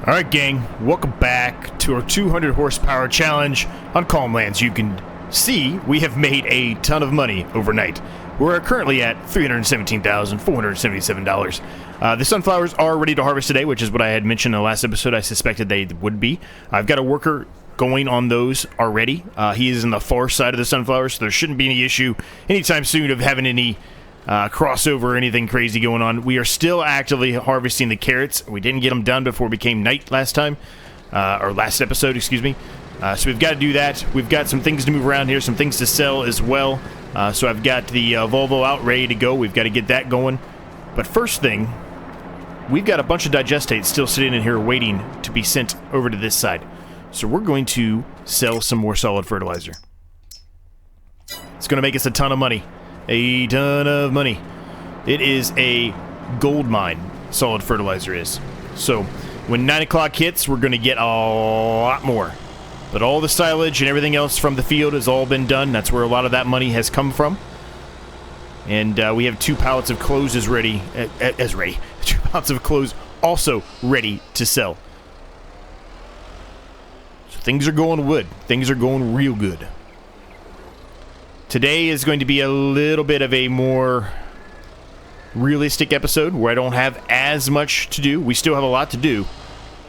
Alright gang, welcome back to our 200 horsepower challenge on Calm Lands. You can see we have made a ton of money overnight. We're currently at $317,477. The sunflowers are ready to harvest today, which is what I had mentioned in the last episode. I suspected they would be. I've got a worker going on those already. He is in the far side of the sunflowers, so there shouldn't be any issue anytime soon of having any crossover or anything crazy going on. We are still actively harvesting the carrots. We didn't get them done before it became night last time, or last episode, excuse me. So we've got to do that. We've got some things to move around here, some things to sell as well. So I've got the Volvo out ready to go. We've got to get that going. But first thing, we've got a bunch of digestates still sitting in here waiting to be sent over to this side. So we're going to sell some more solid fertilizer. It's going to make us a ton of money. A ton of money. It is a gold mine, solid fertilizer is. So when 9 o'clock hits, we're going to get a lot more. But all the silage and everything else from the field has all been done. That's where a lot of that money has come from. And we have 2 pallets of clothes ready. 2 pallets of clothes also ready to sell. So things are going good. Things are going real good. Today is going to be a little bit of a more realistic episode where I don't have as much to do. We still have a lot to do,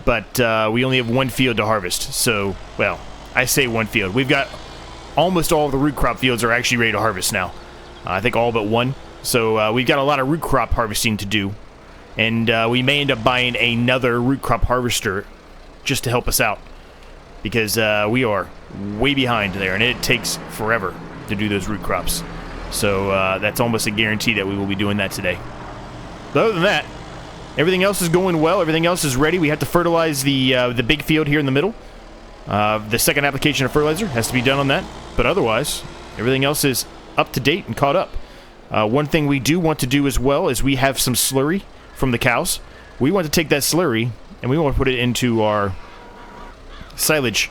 but we only have 1 field to harvest. So, well, I say 1 field. We've got almost all of the root crop fields are actually ready to harvest now. I think all but 1. So we've got a lot of root crop harvesting to do, and we may end up buying another root crop harvester just to help us out because we are way behind there, and it takes forever to do those root crops. So that's almost a guarantee that we will be doing that today. But other than that, everything else is going well. Everything else is ready. We have to fertilize the big field here in the middle. The second application of fertilizer has to be done on that. But otherwise, everything else is up to date and caught up. One thing we do want to do as well is we have some slurry from the cows. We want to take that slurry and we want to put it into our silage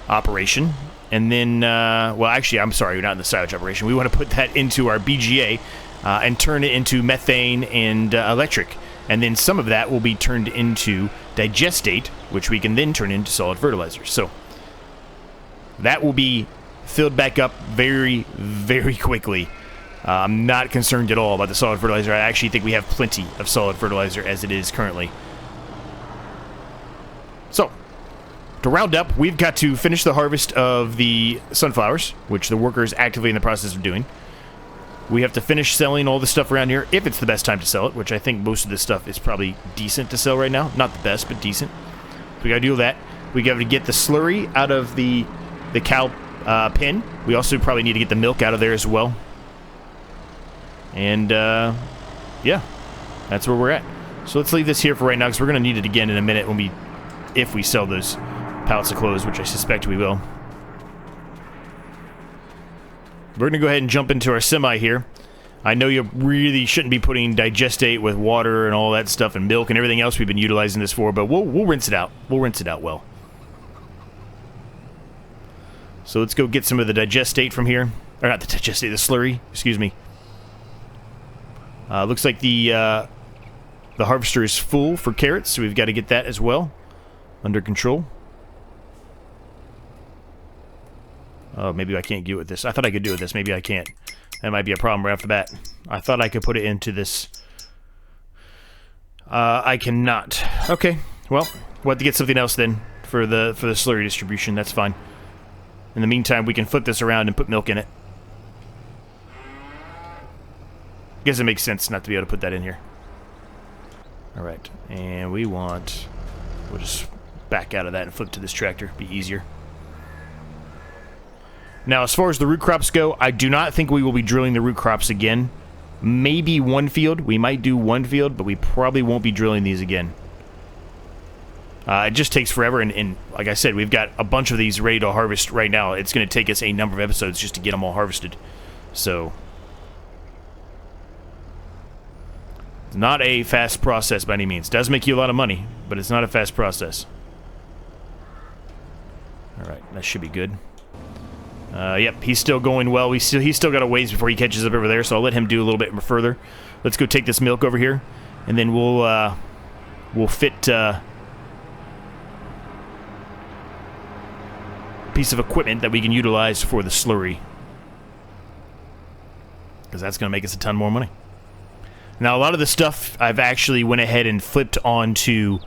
operation. And then, well, actually, I'm sorry, not in the silage operation. We want to put that into our BGA and turn it into methane and electric. And then some of that will be turned into digestate, which we can then turn into solid fertilizer. So that will be filled back up very, very quickly. I'm not concerned at all about the solid fertilizer. I actually think we have plenty of solid fertilizer as it is currently. So to round up, we've got to finish the harvest of the sunflowers, which the worker is actively in the process of doing. We have to finish selling all the stuff around here, if it's the best time to sell it, which I think most of this stuff is probably decent to sell right now. Not the best, but decent. So we got to do that. We got to get the slurry out of the cow pen. We also probably need to get the milk out of there as well. And, yeah, that's where we're at. So let's leave this here for right now, because we're going to need it again in a minute if we sell those pallets of clothes, which I suspect we will. We're going to go ahead and jump into our semi here. I know you really shouldn't be putting digestate with water and all that stuff and milk and everything else we've been utilizing this for, but we'll rinse it out. We'll rinse it out well. So let's go get some of the digestate from here. Or not the digestate, the slurry. Excuse me. Looks like the harvester is full for carrots, so we've got to get that as well under control. Oh, maybe I can't do it with this. I thought I could do it with this. Maybe I can't. That might be a problem right off the bat. I thought I could put it into this. I cannot. Okay. Well, we'll have to get something else then for the slurry distribution. That's fine. In the meantime, we can flip this around and put milk in it. I guess it makes sense not to be able to put that in here. Alright. And we'll just back out of that and flip to this tractor. Be easier. Now, as far as the root crops go, I do not think we will be drilling the root crops again. Maybe 1 field. We might do 1 field, but we probably won't be drilling these again. It just takes forever, and like I said, we've got a bunch of these ready to harvest right now. It's going to take us a number of episodes just to get them all harvested. So, it's not a fast process by any means. It does make you a lot of money, but it's not a fast process. Alright, that should be good. Yep, he's still going well. He's still got a ways before he catches up over there, so I'll let him do a little bit further. Let's go take this milk over here, and then we'll fit piece of equipment that we can utilize for the slurry. Because that's going to make us a ton more money. Now, a lot of the stuff I've actually went ahead and flipped onto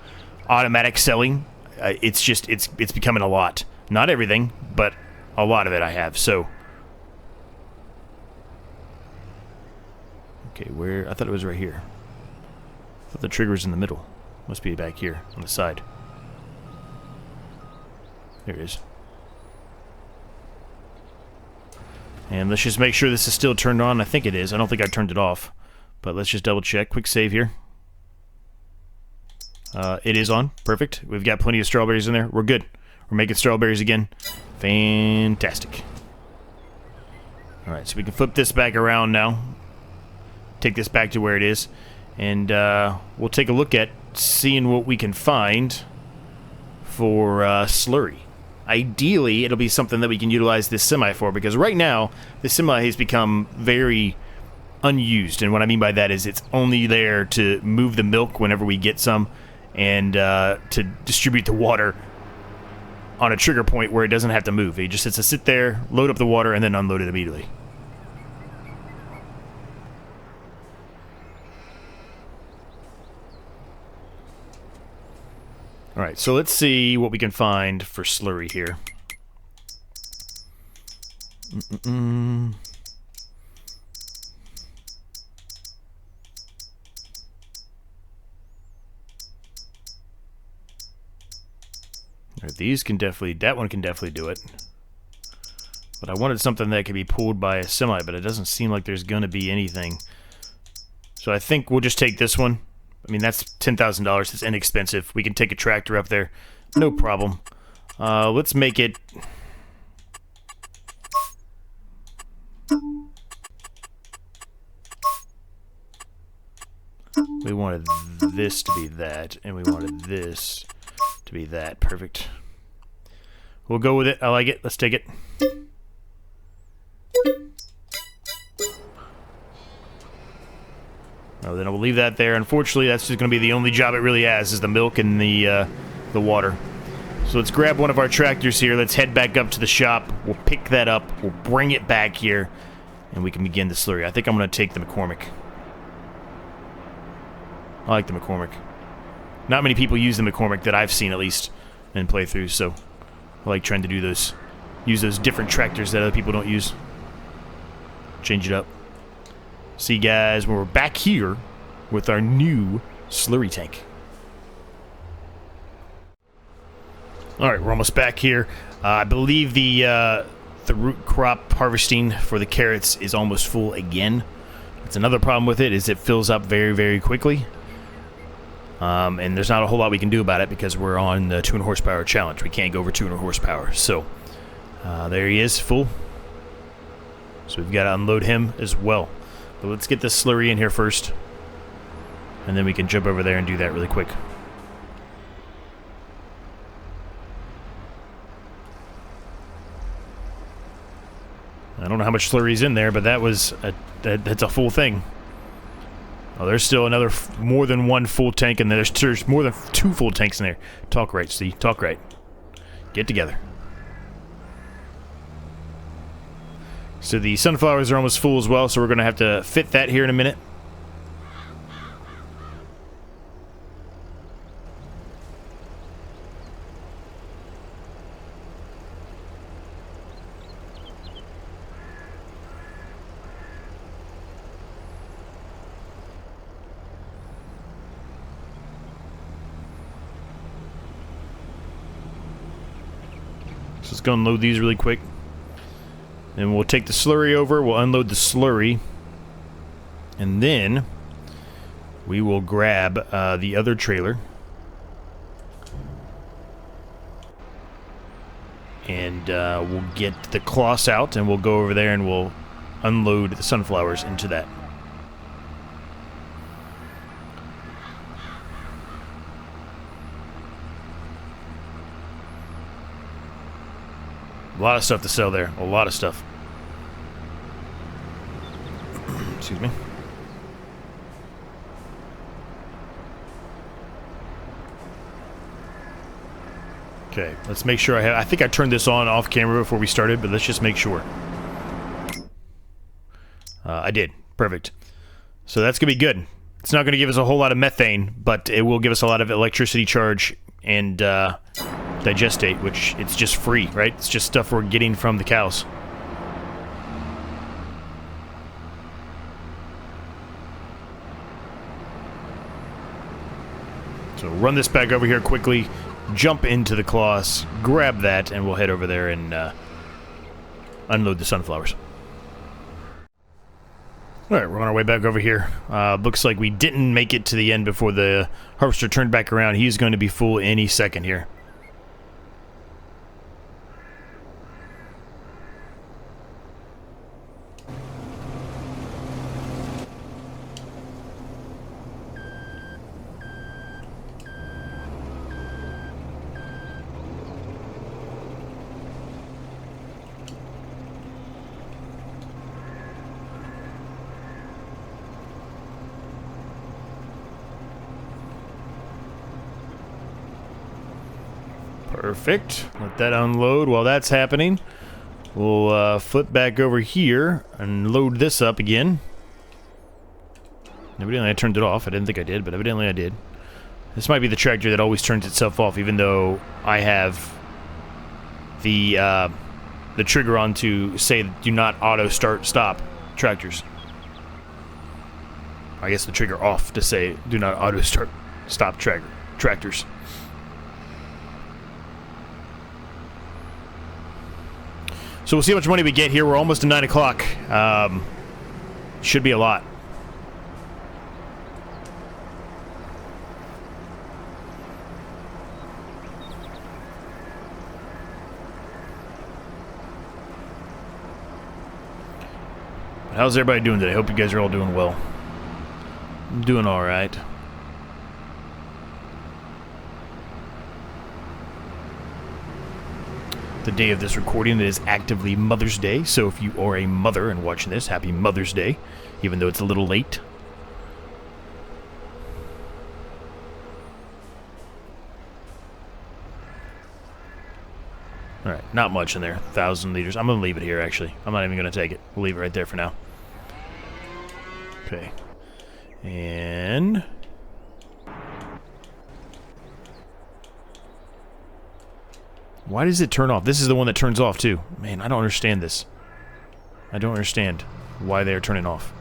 automatic selling. It's becoming a lot. Not everything, but a lot of it I have. So, okay, where? I thought it was right here. I thought the trigger's in the middle. Must be back here on the side. There it is. And let's just make sure this is still turned on. I think it is. I don't think I turned it off. But let's just double check. Quick save here. It is on. Perfect. We've got plenty of strawberries in there. We're good. We're making strawberries again. Fantastic. Alright, so we can flip this back around now. Take this back to where it is. And we'll take a look at seeing what we can find for slurry. Ideally, it'll be something that we can utilize this semi for, because right now, the semi has become very unused. And what I mean by that is it's only there to move the milk whenever we get some, and to distribute the water on a trigger point where it doesn't have to move. It just has to sit there, load up the water, and then unload it immediately. Alright, so let's see what we can find for slurry here. Alright, these can definitely, that one can definitely do it. But I wanted something that could be pulled by a semi, but it doesn't seem like there's going to be anything. So I think we'll just take this one. I mean, that's $10,000. It's inexpensive. We can take a tractor up there. No problem. Let's make it... We wanted this to be that, and we wanted this to be that. Perfect. We'll go with it. I like it. Let's take it. Oh, then we'll leave that there. Unfortunately, that's just going to be the only job it really has, is the milk and the water. So let's grab one of our tractors here. Let's head back up to the shop. We'll pick that up. We'll bring it back here, and we can begin the slurry. I think I'm going to take the McCormick. I like the McCormick. Not many people use the McCormick that I've seen, at least, in playthroughs, so I like trying to do those. Use those different tractors that other people don't use. Change it up. See, guys, when we're back here with our new slurry tank. Alright, we're almost back here. I believe the root crop harvesting for the carrots is almost full again. That's another problem with it, is it fills up very, very quickly. And there's not a whole lot we can do about it because we're on the 200 horsepower challenge. We can't go over 200 horsepower. So, there he is, full. So we've got to unload him as well. But let's get this slurry in here first, and then we can jump over there and do that really quick. I don't know how much slurry's in there, but that was that's a full thing. Oh, there's still another more than one full tank in there. There's more than 2 full tanks in there. Talk right, Steve. Talk right. Get together. So the sunflowers are almost full as well, so we're going to have to fit that here in a minute. So let's go and load these really quick. Then we'll take the slurry over, we'll unload the slurry, and then we will grab the other trailer. And we'll get the cloths out, and we'll go over there and we'll unload the sunflowers into that. A lot of stuff to sell there. A lot of stuff. Excuse me. Okay, let's make sure I think I turned this on off camera before we started, but let's just make sure. I did. Perfect. So that's going to be good. It's not going to give us a whole lot of methane, but it will give us a lot of electricity charge and digestate, which it's just free, right? It's just stuff we're getting from the cows. So run this back over here quickly, jump into the cloths, grab that, and we'll head over there and unload the sunflowers. Alright, we're on our way back over here. Looks like we didn't make it to the end before the harvester turned back around. He's going to be full any second here. Perfect. Let that unload. While that's happening, we'll flip back over here and load this up again. Evidently I turned it off. I didn't think I did, but evidently I did. This might be the tractor that always turns itself off, even though I have the trigger on to say do not auto start stop tractors. I guess the trigger off to say do not auto start stop tractors. So we'll see how much money we get here. We're almost to 9 o'clock. Should be a lot. How's everybody doing today? I hope you guys are all doing well. I'm doing all right. The day of this recording is actively Mother's Day, so if you are a mother and watching this, happy Mother's Day, even though it's a little late. Alright, not much in there. 1,000 liters. I'm going to leave it here, actually. I'm not even going to take it. We'll leave it right there for now. Okay. And... why does it turn off? This is the one that turns off, too. Man, I don't understand this. I don't understand why they're turning off.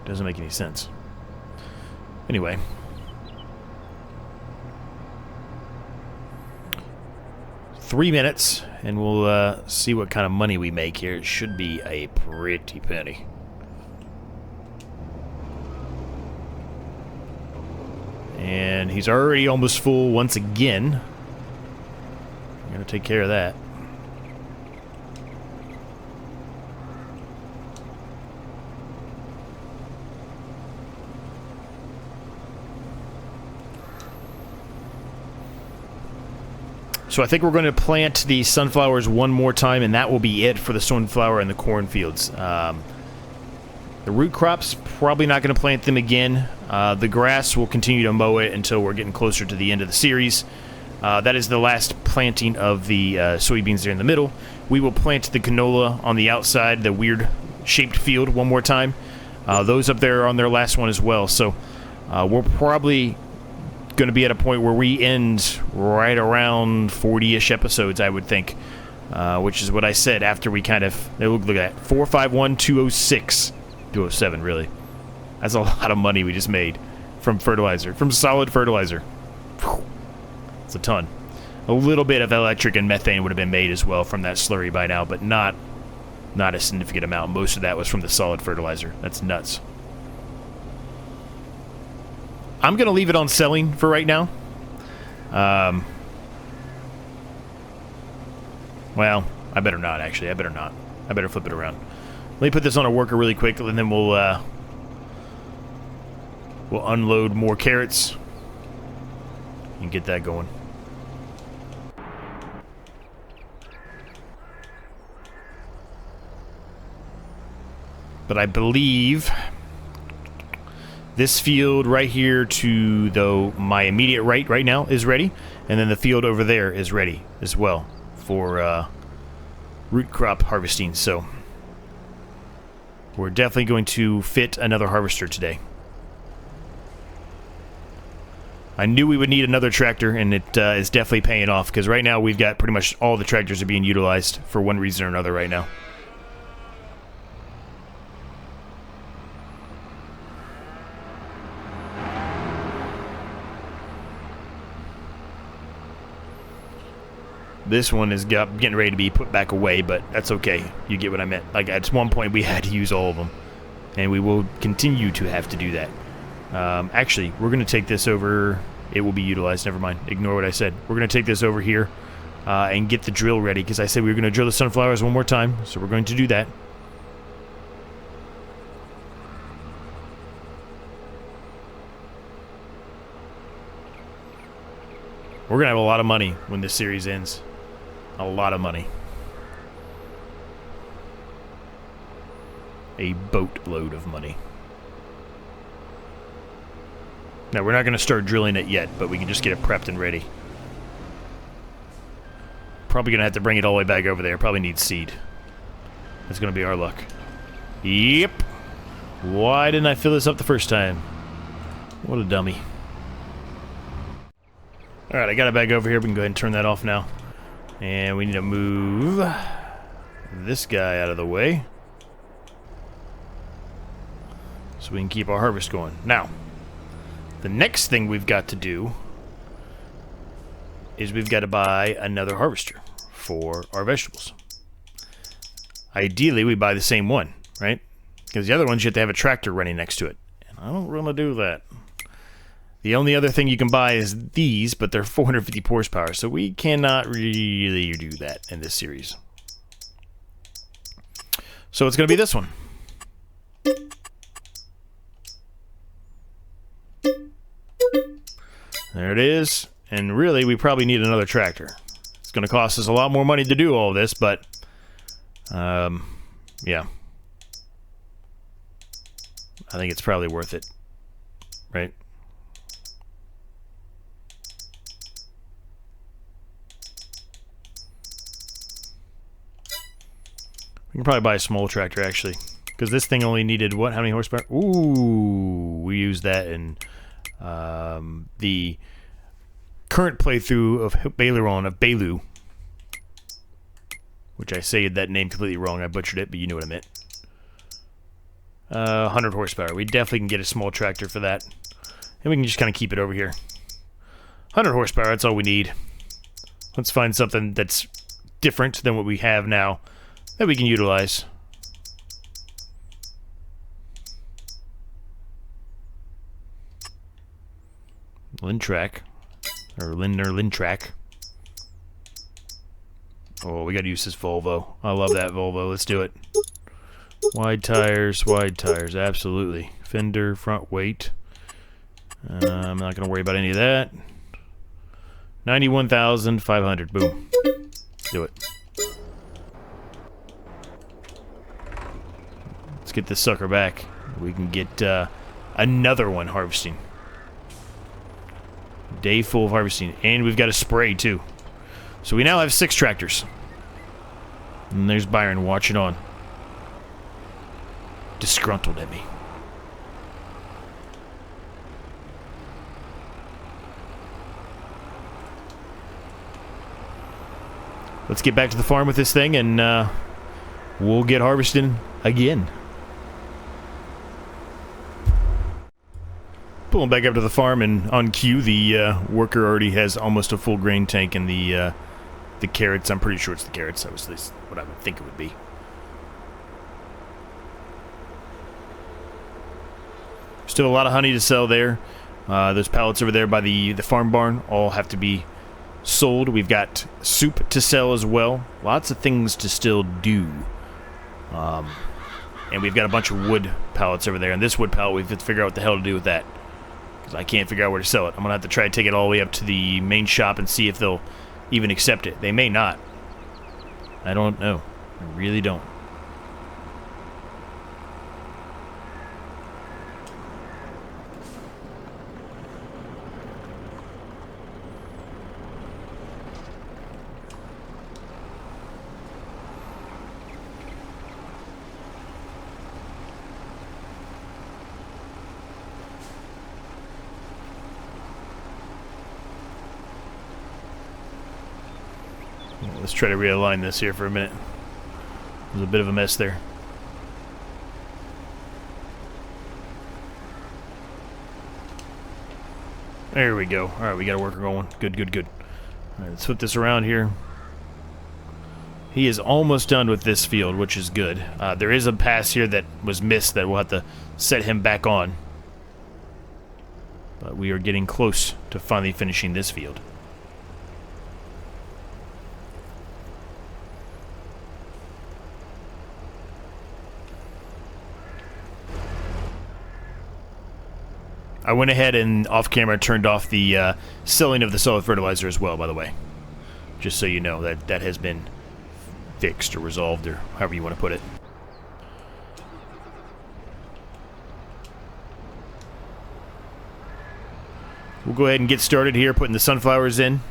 Doesn't make any sense. Anyway. Three minutes, and we'll see what kind of money we make here. It should be a pretty penny. And he's already almost full once again. I'm going to take care of that. So I think we're going to plant the sunflowers one more time, and that will be it for the sunflower and the cornfields. The root crops, probably not going to plant them again. The grass, will continue to mow it until we're getting closer to the end of the series. That is the last planting of the soybeans there in the middle. We will plant the canola on the outside, the weird shaped field, one more time. Those up there are on their last one as well. So we're probably going to be at a point where we end right around 40-ish episodes, I would think. Which is what I said after we kind of... look at that. 451, 206. 207, really. That's a lot of money we just made from fertilizer, from solid fertilizer. Whew. It's a ton. A little bit of electric and methane would have been made as well from that slurry by now, but not a significant amount. Most of that was from the solid fertilizer. That's nuts. I'm going to leave it on selling for right now. Well, I better not, actually. I better not. I better flip it around. Let me put this on a worker really quick, and then we'll unload more carrots and get that going. But I believe This field right here to my immediate right now is ready, and then the field over there is ready as well for root crop harvesting. So we're definitely going to fit another harvester today. I knew we would need another tractor, and it is definitely paying off, because right now we've got pretty much all the tractors are being utilized for one reason or another right now. This one is getting ready to be put back away, but that's okay. You get what I meant. Like, at one point we had to use all of them, and we will continue to have to do that. Actually, we're going to take this over. It will be utilized. Never mind. Ignore what I said. We're going to take this over here and get the drill ready, because I said we were going to drill the sunflowers one more time, so we're going to do that. We're going to have a lot of money when this series ends. A lot of money. A boatload of money. Now, we're not going to start drilling it yet, but we can just get it prepped and ready. Probably going to have to bring it all the way back over there. Probably need seed. That's going to be our luck. Yep. Why didn't I fill this up the first time? What a dummy. Alright, I got it back over here. We can go ahead and turn that off now. And we need to move this guy out of the way, so we can keep our harvest going. Now, the next thing we've got to do is we've got to buy another harvester for our vegetables. Ideally, we buy the same one, right? Because the other ones, you have to have a tractor running next to it. And I don't want to do that. The only other thing you can buy is these, but they're 450 horsepower, so we cannot really do that in this series. So it's going to be this one. There it is. And really, we probably need another tractor. It's going to cost us a lot more money to do all this, but yeah. I think it's probably worth it, right? We can probably buy a small tractor, actually, because this thing only needed, what, how many horsepower? Ooh, we used that in the current playthrough of Bailu, which I say that name completely wrong. I butchered it, but you know what I meant. 100 horsepower. We definitely can get a small tractor for that, and we can just kind of keep it over here. 100 horsepower, that's all we need. Let's find something that's different than what we have now that we can utilize. Lintrack. Or Lintrack. Oh, we gotta use this Volvo. I love that Volvo. Let's do it. Wide tires, absolutely. Fender, front weight. I'm not gonna worry about any of that. 91,500. Boom. Do it. Let's get this sucker back. We can get another one harvesting. Day full of harvesting. And we've got a spray, too. So we now have 6 tractors. And there's Byron watching on. Disgruntled at me. Let's get back to the farm with this thing, and we'll get harvesting again. Pulling back up to the farm, and on cue, the worker already has almost a full grain tank in the carrots. I'm pretty sure it's the carrots. That was at least what I would think it would be. Still a lot of honey to sell there. Those pallets over there by the farm barn all have to be sold. We've got soup to sell as well. Lots of things to still do. And we've got a bunch of wood pallets over there. And this wood pallet, we have to figure out what the hell to do with that, because I can't figure out where to sell it. I'm going to have to try to take it all the way up to the main shop and see if they'll even accept it. They may not. I don't know. I really don't. Let's try to realign this here for a minute. There's a bit of a mess there. There we go. Alright, we got a worker going. Good, good, good. Alright, let's flip this around here. He is almost done with this field, which is good. There is a pass here that was missed that we'll have to set him back on. But we are getting close to finally finishing this field. I went ahead and off-camera turned off the selling of the solid fertilizer as well, by the way. Just so you know, that has been fixed or resolved, or however you want to put it. We'll go ahead and get started here, putting the sunflowers in.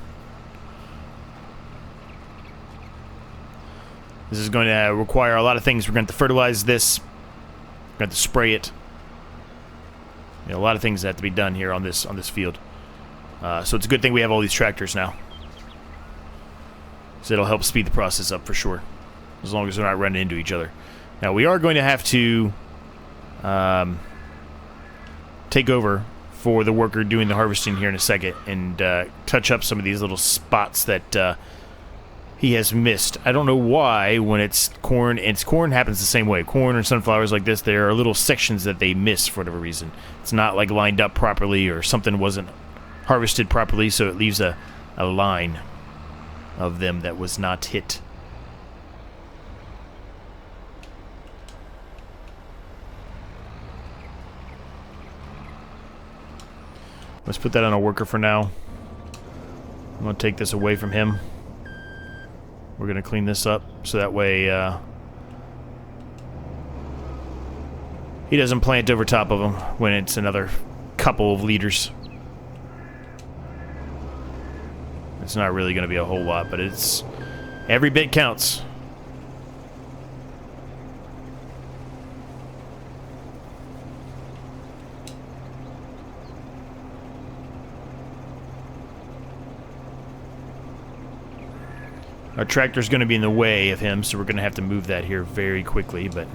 This is going to require a lot of things. We're going to have to fertilize this. We're going to have to spray it. You know, a lot of things that have to be done here on this field. So it's a good thing we have all these tractors now. So it'll help speed the process up for sure, as long as we're not running into each other. Now we are going to have to take over for the worker doing the harvesting here in a second and touch up some of these little spots that he has missed. I don't know why when it's corn, and corn happens the same way. Corn or sunflowers like this, there are little sections that they miss for whatever reason. It's not like lined up properly or something wasn't harvested properly, so it leaves a line of them that was not hit. Let's put that on a worker for now. I'm going to take this away from him. We're going to clean this up so that way he doesn't plant over top of him when it's another couple of liters. It's not really going to be a whole lot, but it's every bit counts. Our tractor's going to be in the way of him, so we're going to have to move that here very quickly, but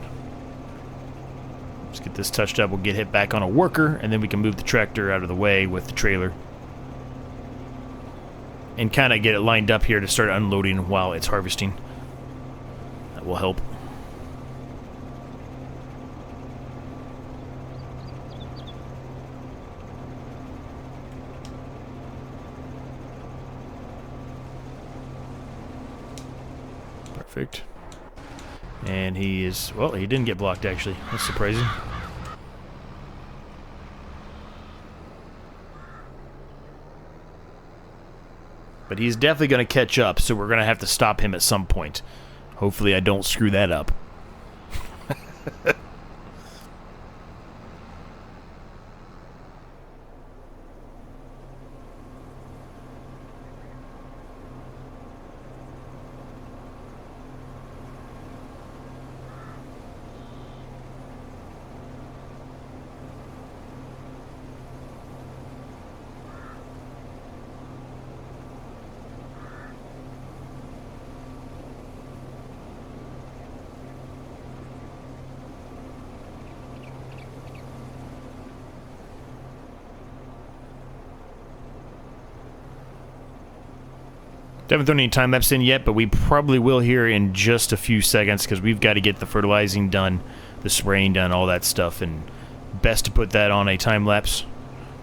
let's get this touched up. We'll get hit back on a worker, and then we can move the tractor out of the way with the trailer. And kind of get it lined up here to start unloading while it's harvesting. That will help. Perfect. And he is... well, he didn't get blocked, actually. That's surprising. But he's definitely going to catch up, so we're going to have to stop him at some point. Hopefully I don't screw that up. Haven't thrown any time lapse in yet, but we probably will here in just a few seconds because we've got to get the fertilizing done, the spraying done, all that stuff, and best to put that on a time lapse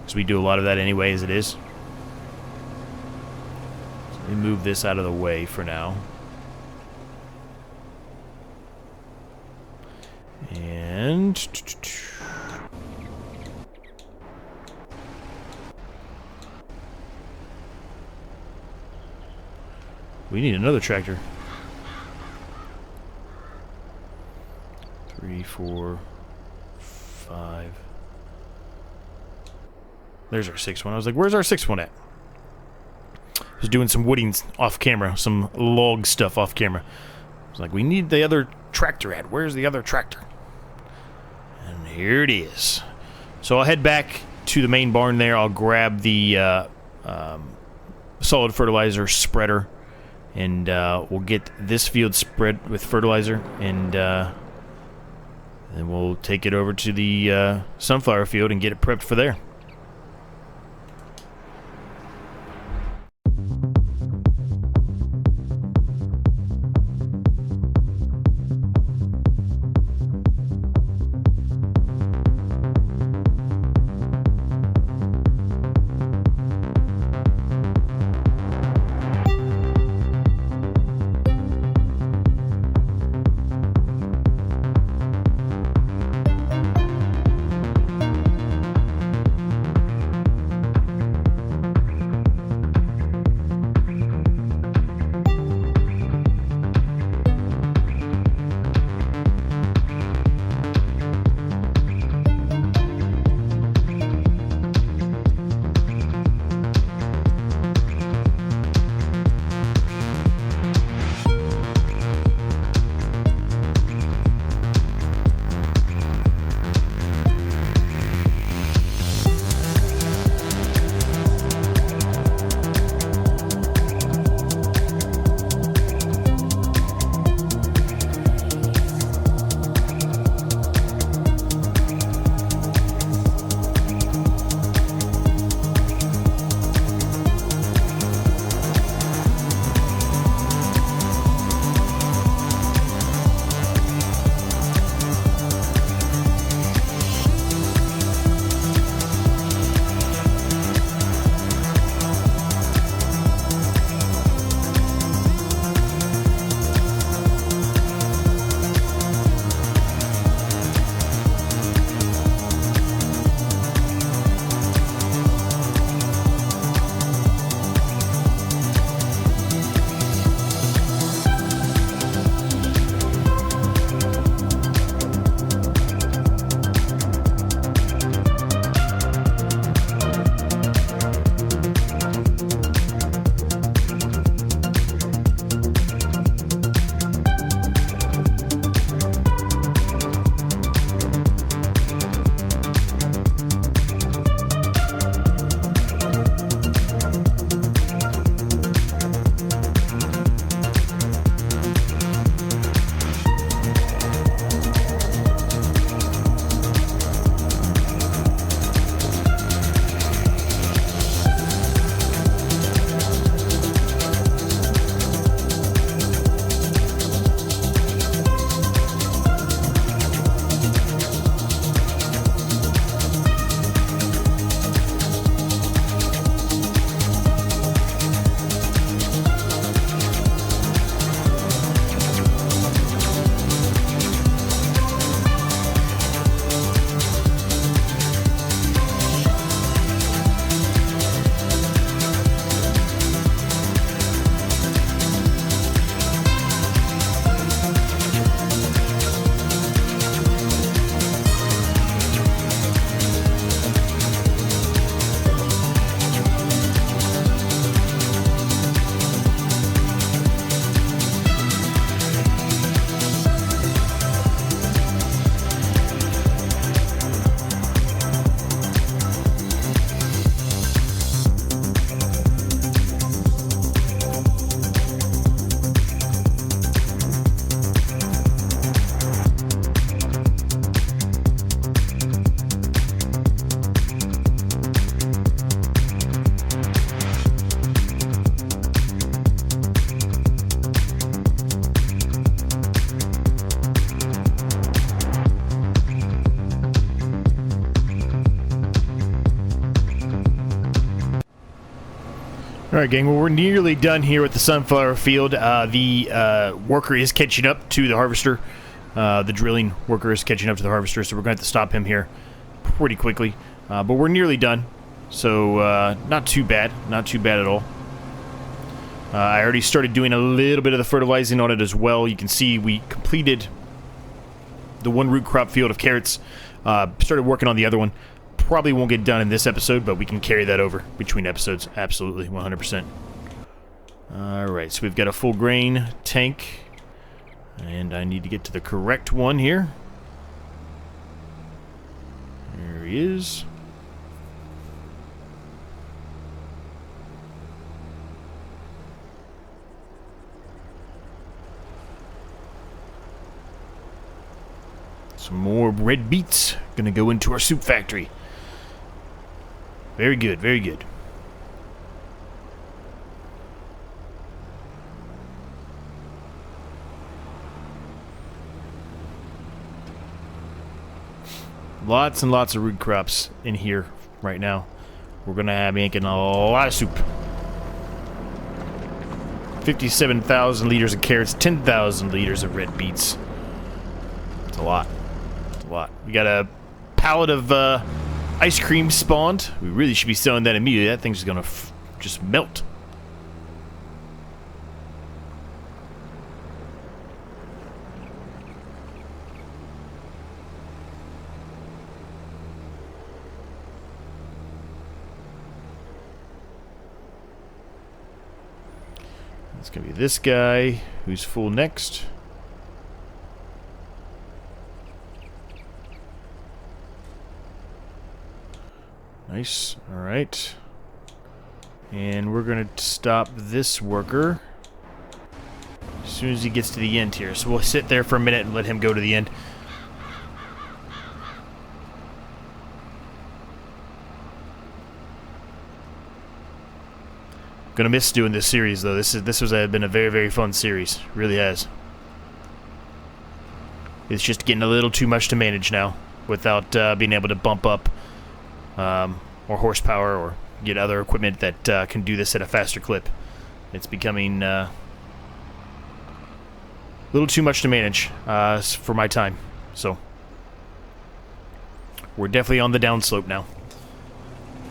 because we do a lot of that anyway as it is. So let me move this out of the way for now. And we need another tractor. 3, 4, 5. There's our 6th one. I was like, where's our 6th one at? I was doing some wooding off camera, some log stuff off camera. I was like, we need the other tractor at. Where's the other tractor? And here it is. So I'll head back to the main barn there. I'll grab the solid fertilizer spreader and we'll get this field spread with fertilizer, and then we'll take it over to the sunflower field and get it prepped for there. All right, gang. Well, we're nearly done here with the sunflower field. The worker is catching up to the harvester. The drilling worker is catching up to the harvester, so we're going to have to stop him here pretty quickly. But we're nearly done, so not too bad. Not too bad at all. I already started doing a little bit of the fertilizing on it as well. You can see we completed the one root crop field of carrots. Started working on the other one. Probably won't get done in this episode, but we can carry that over between episodes. Absolutely, 100%. Alright, so we've got a full grain tank. And I need to get to the correct one here. There he is. Some more red beets gonna go into our soup factory. Very good, very good. Lots and lots of root crops in here right now. We're gonna be making a lot of soup. 57,000 liters of carrots, 10,000 liters of red beets. It's a lot. It's a lot. We got a pallet of ice cream spawned. We really should be selling that immediately. That thing's gonna just melt. It's gonna be this guy who's full next. Nice. All right. And we're gonna stop this worker as soon as he gets to the end here. So we'll sit there for a minute and let him go to the end. Gonna miss doing this series though. This has been a very fun series. Really has. It's just getting a little too much to manage now without being able to bump up more horsepower or get other equipment that can do this at a faster clip. It's becoming a little too much to manage for my time. So we're definitely on the downslope now.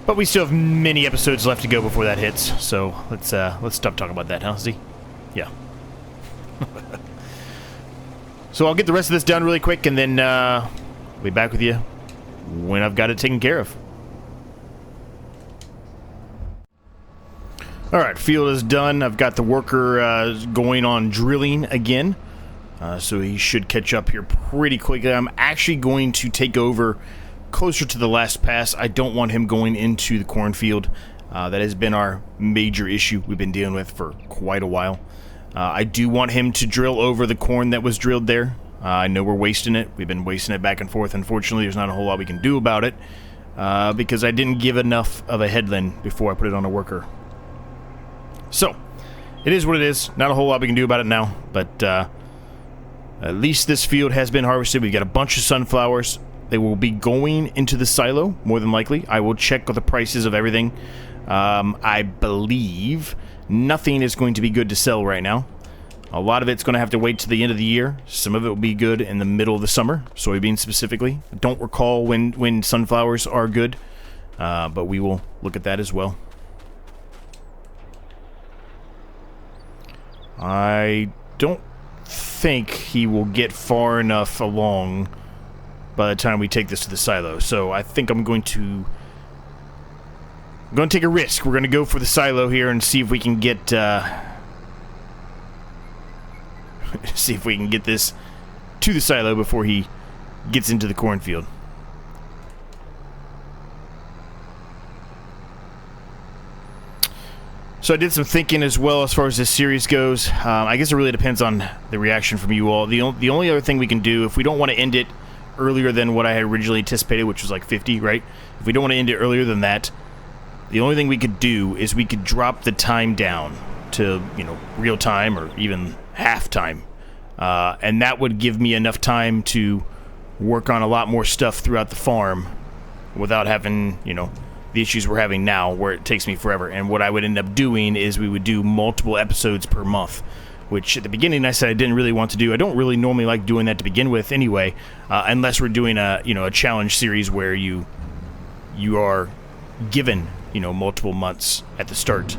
But we still have many episodes left to go before that hits, so let's stop talking about that, huh, Z? Yeah. So I'll get the rest of this done really quick, and then I'll be back with you when I've got it taken care of. Alright, field is done. I've got the worker going on drilling again, so he should catch up here pretty quickly. I'm actually going to take over closer to the last pass. I don't want him going into the cornfield. That has been our major issue we've been dealing with for quite a while. I do want him to drill over the corn that was drilled there. I know we're wasting it. We've been wasting it back and forth. Unfortunately, there's not a whole lot we can do about it because I didn't give enough of a headland before I put it on a worker. So, it is what it is. Not a whole lot we can do about it now, but at least this field has been harvested. We've got a bunch of sunflowers. They will be going into the silo, more than likely. I will check the prices of everything. I believe nothing is going to be good to sell right now. A lot of it's going to have to wait to the end of the year. Some of it will be good in the middle of the summer, soybeans specifically. I don't recall when sunflowers are good, but we will look at that as well. I don't think he will get far enough along by the time we take this to the silo. So I think I'm going to take a risk. We're going to go for the silo here and see if we can get see if we can get this to the silo before he gets into the cornfield. So I did some thinking as well as far as this series goes. I guess it really depends on the reaction from you all. The only other thing we can do, if we don't want to end it earlier than what I had originally anticipated, which was like 50, right? If we don't want to end it earlier than that, the only thing we could do is we could drop the time down to, real time or even half time. And that would give me enough time to work on a lot more stuff throughout the farm without having, the issues we're having now where it takes me forever. And what I would end up doing is we would do multiple episodes per month, which at the beginning I said I didn't really want to do. I don't really normally like doing that to begin with anyway, unless we're doing a challenge series where you are given multiple months at the start.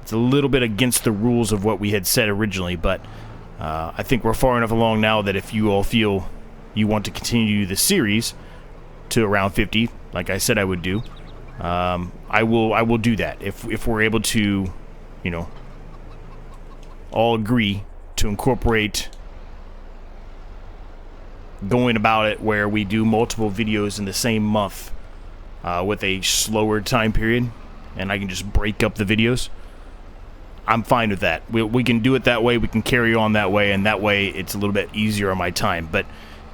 It's a little bit against the rules of what we had said originally, but I think we're far enough along now that if you all feel you want to continue the series to around 50, like I said I would do, I will do that if we're able to, all agree to incorporate going about it where we do multiple videos in the same month with a slower time period, and I can just break up the videos. I'm fine with that. We can do it that way. We can carry on that way, and that way it's a little bit easier on my time. But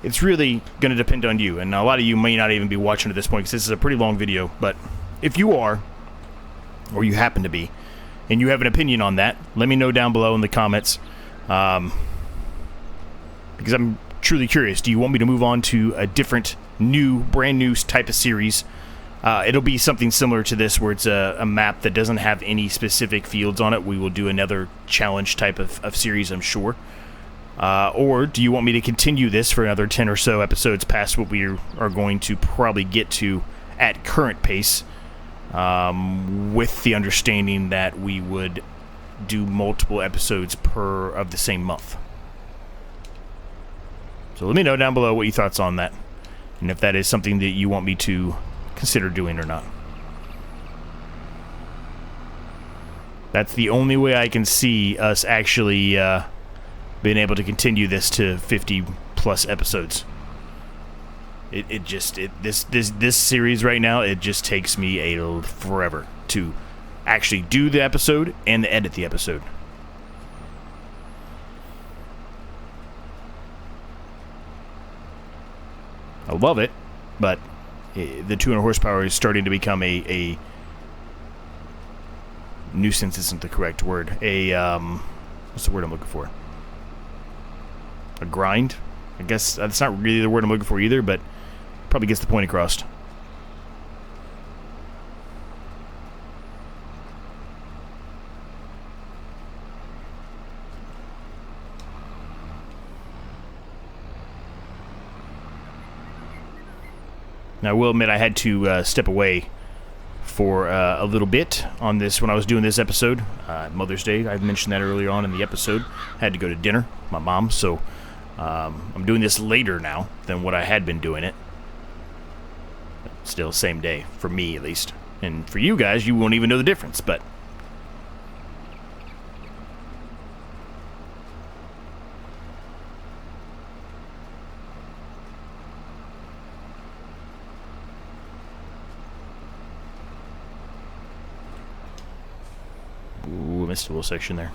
it's really going to depend on you, and a lot of you may not even be watching at this point because this is a pretty long video. But if you are, or you happen to be, and you have an opinion on that, let me know down below in the comments. Because I'm truly curious. Do you want me to move on to a different, brand new type of series? It'll be something similar to this, where it's a map that doesn't have any specific fields on it. We will do another challenge type of series, I'm sure. Or do you want me to continue this for another 10 or so episodes past what we are going to probably get to at current pace, with the understanding that we would do multiple episodes of the same month? So let me know down below what your thoughts on that, and if that is something that you want me to consider doing or not. That's the only way I can see us actually being able to continue this to 50 plus episodes. This series right now, it just takes me forever to actually do the episode and edit the episode. I love it, but the 200 horsepower is starting to become a nuisance. Isn't the correct word. What's the word I'm looking for? A grind? I guess that's not really the word I'm looking for either, but probably gets the point across. Now, I will admit I had to step away for a little bit on this when I was doing this episode. Mother's Day, I mentioned that earlier on in the episode. I had to go to dinner with my mom, so I'm doing this later now than what I had been doing it. Still, same day, for me at least. And for you guys, you won't even know the difference, but... Ooh, I missed a little section there.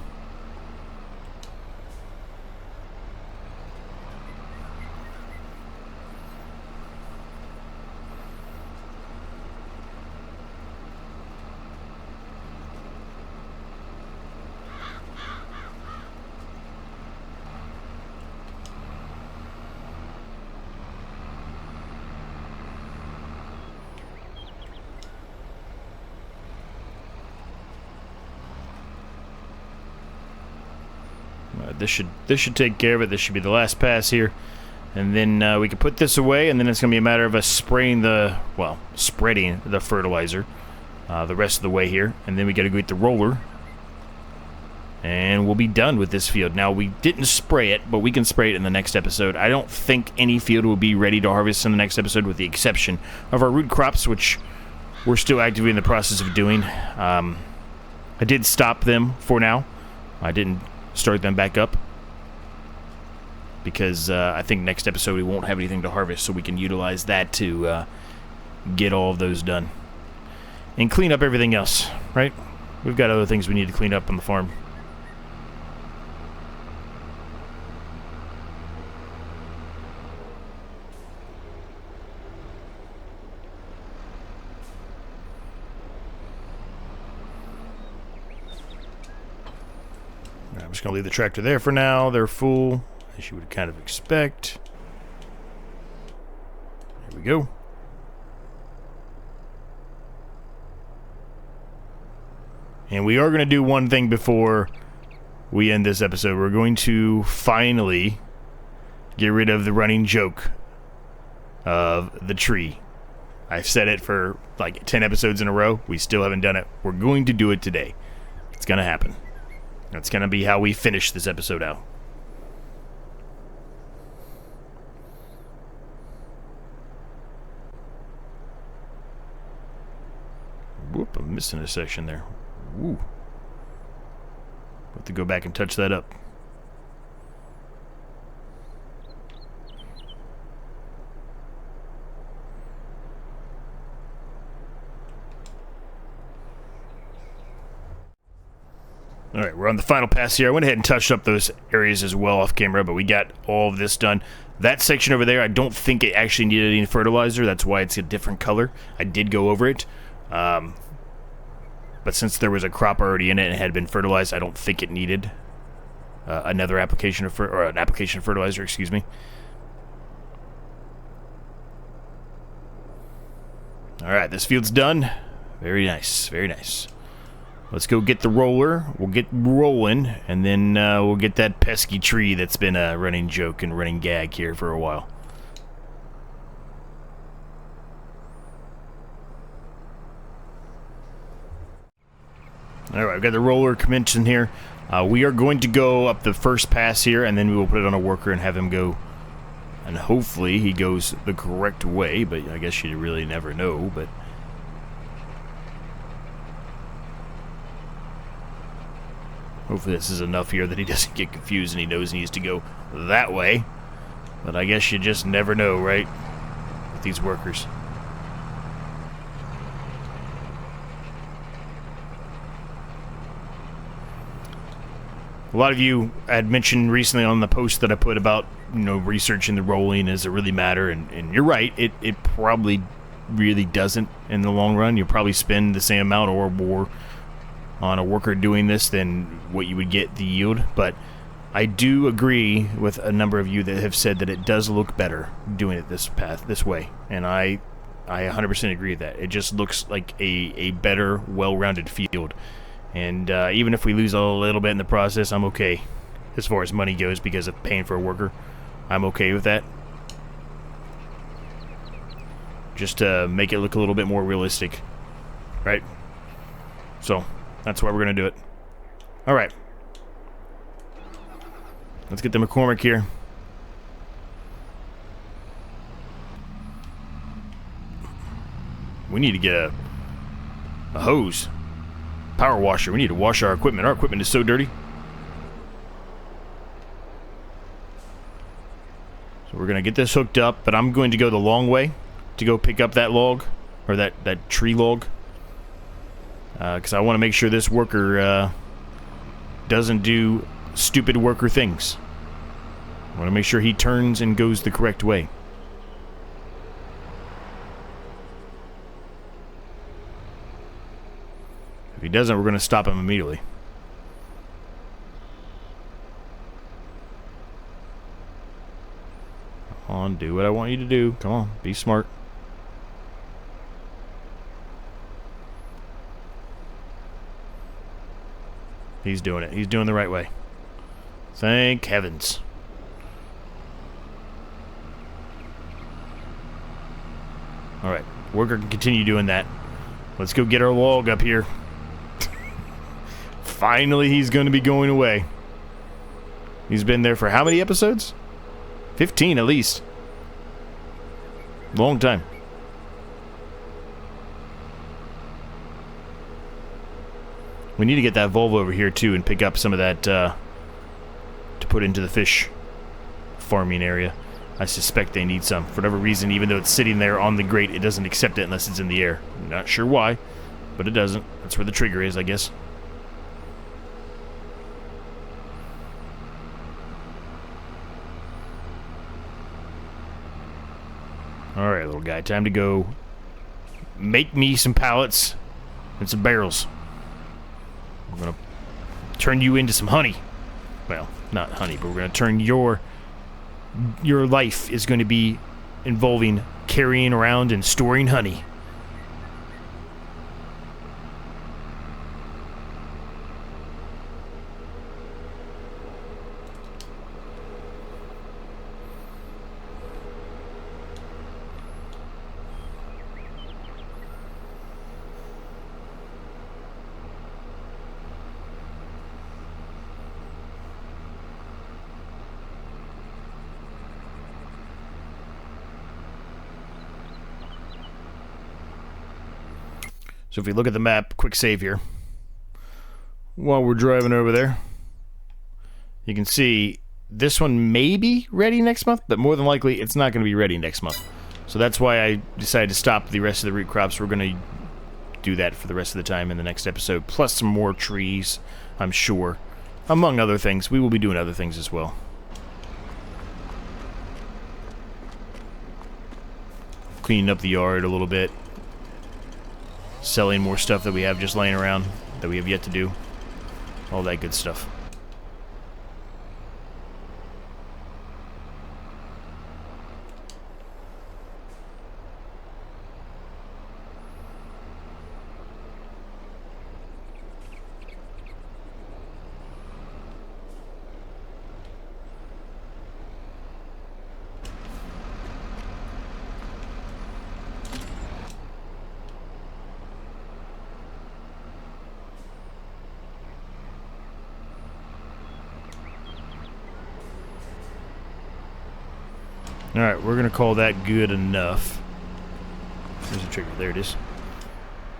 This should take care of it. This should be the last pass here, and then we can put this away, and then it's gonna be a matter of us spreading the fertilizer the rest of the way here, and then we got to go get the roller, and we'll be done with this field. Now, we didn't spray it, but we can spray it in the next episode. I don't think any field will be ready to harvest in the next episode, with the exception of our root crops, which we're still actively in the process of doing. I did stop them for now. I didn't start them back up because I think next episode we won't have anything to harvest, so we can utilize that to get all of those done and clean up everything else, right? We've got other things we need to clean up on the farm. I'm just going to leave the tractor there for now. They're full, as you would kind of expect. There we go. And we are going to do one thing before we end this episode. We're going to finally get rid of the running joke of the tree. I've said it for like 10 episodes in a row. We still haven't done it. We're going to do it today. It's going to happen. That's going to be how we finish this episode out. Whoop, I'm missing a section there. Ooh. Have to go back and touch that up. All right, we're on the final pass here. I went ahead and touched up those areas as well off camera, but we got all of this done. That section over there, I don't think it actually needed any fertilizer. That's why it's a different color. I did go over it. But since there was a crop already in it and it had been fertilized, I don't think it needed another application of an application of fertilizer, excuse me. All right, this field's done. Very nice, very nice. Let's go get the roller. We'll get rolling, and then we'll get that pesky tree that's been a running joke and running gag here for a while. All right, I've got the roller commencing here. We are going to go up the first pass here, and then we will put it on a worker and have him go. And hopefully he goes the correct way, but I guess you really never know, but... hopefully this is enough here that he doesn't get confused and he knows he needs to go that way. But I guess you just never know, right? With these workers. A lot of you had mentioned recently on the post that I put about, you know, researching the rolling, does it really matter? And you're right, it probably really doesn't in the long run. You'll probably spend the same amount or more on a worker doing this than what you would get the yield, but I do agree with a number of you that have said that it does look better doing it this way, and I 100% agree with that. It just looks like a better, well-rounded field, and even if we lose a little bit in the process, I'm okay as far as money goes because of paying for a worker. I'm okay with that. Just to make it look a little bit more realistic, right? So that's why we're going to do it. All right. Let's get the McCormick here. We need to get a hose. Power washer. We need to wash our equipment. Our equipment is so dirty. So we're going to get this hooked up, but I'm going to go the long way to go pick up that log, or that tree log. Because I want to make sure this worker doesn't do stupid worker things. I want to make sure he turns and goes the correct way. If he doesn't, we're going to stop him immediately. Come on, do what I want you to do. Come on, be smart. He's doing it. He's doing the right way. Thank heavens. Alright, worker can continue doing that. Let's go get our log up here. Finally, he's going to be going away. He's been there for how many episodes? 15 at least. Long time. We need to get that Volvo over here too and pick up some of that to put into the fish farming area. I suspect they need some. For whatever reason, even though it's sitting there on the grate, it doesn't accept it unless it's in the air. I'm not sure why, but it doesn't. That's where the trigger is, I guess. Alright, little guy, time to go make me some pallets and some barrels. I'm gonna turn you into some honey. Well, not honey, but we're gonna turn your life is going to be involving carrying around and storing honey. So if we look at the map, quick save here. While we're driving over there, you can see this one may be ready next month, but more than likely it's not going to be ready next month. So that's why I decided to stop the rest of the root crops. We're going to do that for the rest of the time in the next episode, plus some more trees, I'm sure. Among other things. We will be doing other things as well. Cleaning up the yard a little bit. Selling more stuff that we have just laying around that we have yet to do. All that good stuff. Alright, we're going to call that good enough. There's a trigger. There it is.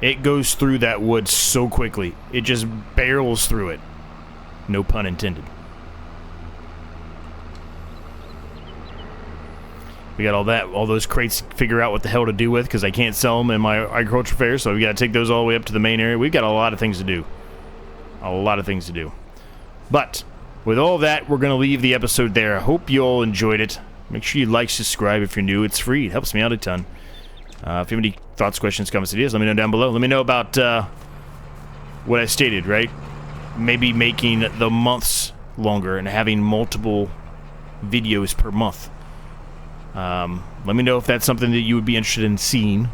It goes through that wood so quickly. It just barrels through it. No pun intended. We got all those crates to figure out what the hell to do with, because I can't sell them in my agriculture fair, so we got to take those all the way up to the main area. We've got a lot of things to do. A lot of things to do. But, with all that, we're going to leave the episode there. I hope you all enjoyed it. Make sure you like, subscribe if you're new. It's free. It helps me out a ton. If you have any thoughts, questions, comments, ideas, let me know down below. Let me know about what I stated, right? Maybe making the months longer and having multiple videos per month. Let me know if that's something that you would be interested in seeing,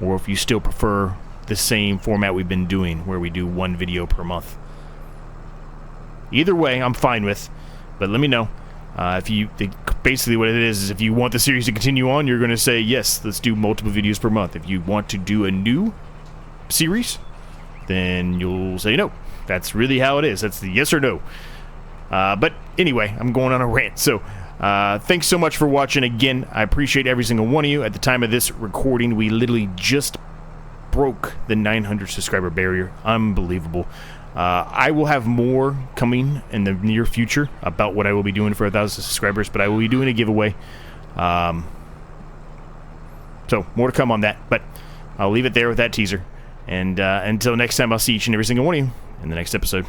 or if you still prefer the same format we've been doing, where we do one video per month. Either way, I'm fine with, but let me know. Basically what it is if you want the series to continue on, you're going to say, yes, let's do multiple videos per month. If you want to do a new series, then you'll say no. That's really how it is. That's the yes or no. But anyway, I'm going on a rant. So, thanks so much for watching again. I appreciate every single one of you. At the time of this recording, we literally just broke the 900 subscriber barrier. Unbelievable. I will have more coming in the near future about what I will be doing for 1,000 subscribers, but I will be doing a giveaway. So, more to come on that, but I'll leave it there with that teaser. And until next time, I'll see each and every single one of you in the next episode.